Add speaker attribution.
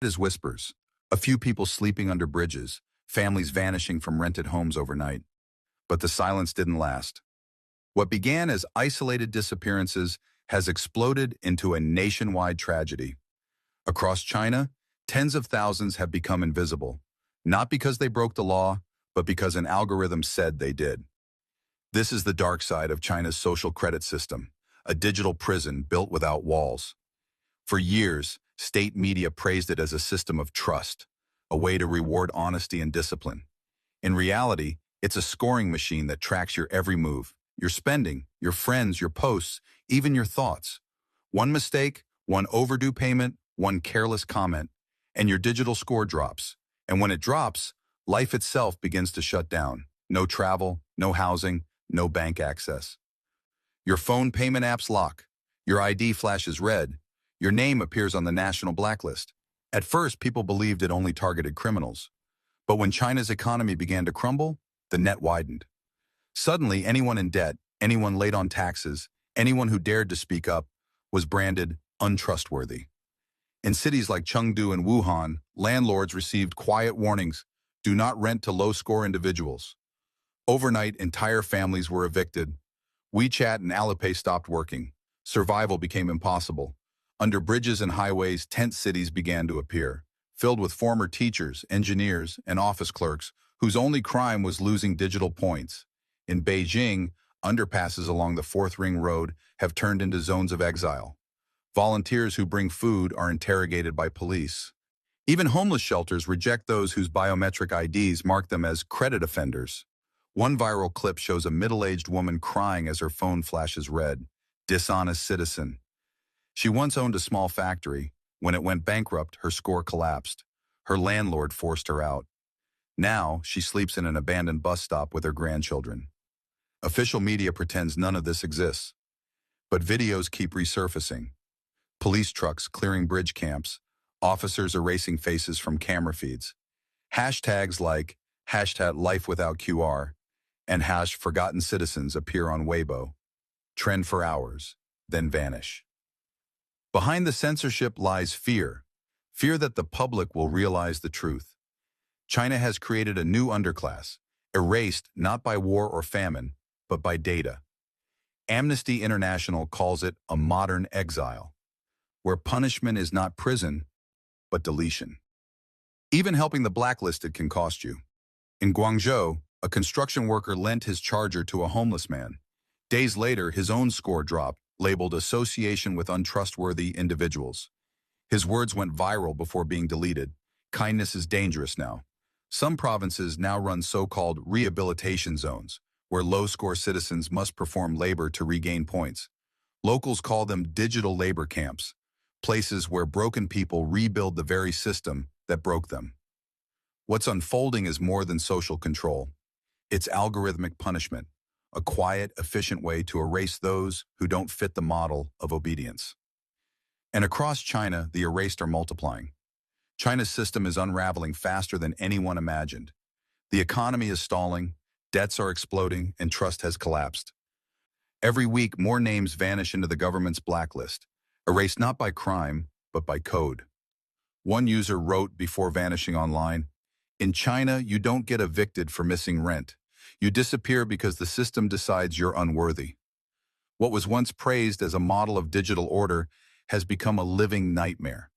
Speaker 1: As whispers, a few people sleeping under bridges, families vanishing from rented homes overnight. But the silence didn't last. What began as isolated disappearances has exploded into a nationwide tragedy. Across China, tens of thousands have become invisible, not because they broke the law, but because an algorithm said they did. This is the dark side of China's social credit system, a digital prison built without walls. For years, state media praised it as a system of trust, a way to reward honesty and discipline. In reality, it's a scoring machine that tracks your every move, your spending, your friends, your posts, even your thoughts. One mistake, one overdue payment, one careless comment, and your digital score drops. And when it drops, life itself begins to shut down. No travel, no housing, no bank access. Your phone payment apps lock. Your ID flashes red. Your name appears on the national blacklist. At first, people believed it only targeted criminals. But when China's economy began to crumble, the net widened. Suddenly, anyone in debt, anyone late on taxes, anyone who dared to speak up was branded untrustworthy. In cities like Chengdu and Wuhan, landlords received quiet warnings: do not rent to low-score individuals. Overnight, entire families were evicted. WeChat and Alipay stopped working. Survival became impossible. Under bridges and highways, tent cities began to appear, filled with former teachers, engineers, and office clerks whose only crime was losing digital points. In Beijing, underpasses along the Fourth Ring Road have turned into zones of exile. Volunteers who bring food are interrogated by police. Even homeless shelters reject those whose biometric IDs mark them as credit offenders. One viral clip shows a middle-aged woman crying as her phone flashes red. Dishonest citizen. She once owned a small factory. When it went bankrupt, her score collapsed. Her landlord forced her out. Now, she sleeps in an abandoned bus stop with her grandchildren. Official media pretends none of this exists. But videos keep resurfacing. Police trucks clearing bridge camps, officers erasing faces from camera feeds. Hashtags like #LifeWithoutQR and #Forgotten Citizens appear on Weibo, trend for hours, then vanish. Behind the censorship lies fear that the public will realize the truth. China has created a new underclass, erased not by war or famine, but by data. Amnesty International calls it a modern exile, where punishment is not prison, but deletion. Even helping the blacklisted can cost you. In Guangzhou, a construction worker lent his charger to a homeless man. Days later, his own score dropped, labeled association with untrustworthy individuals. His words went viral before being deleted. Kindness is dangerous now. Some provinces now run so-called rehabilitation zones, where low-score citizens must perform labor to regain points. Locals call them digital labor camps, places where broken people rebuild the very system that broke them. What's unfolding is more than social control. It's algorithmic punishment, a quiet, efficient way to erase those who don't fit the model of obedience. And across China, the erased are multiplying. China's system is unraveling faster than anyone imagined. The economy is stalling, debts are exploding, and trust has collapsed. Every week, more names vanish into the government's blacklist, erased not by crime, but by code. One user wrote before vanishing online, "In China, you don't get evicted for missing rent. You disappear because the system decides you're unworthy." What was once praised as a model of digital order has become a living nightmare.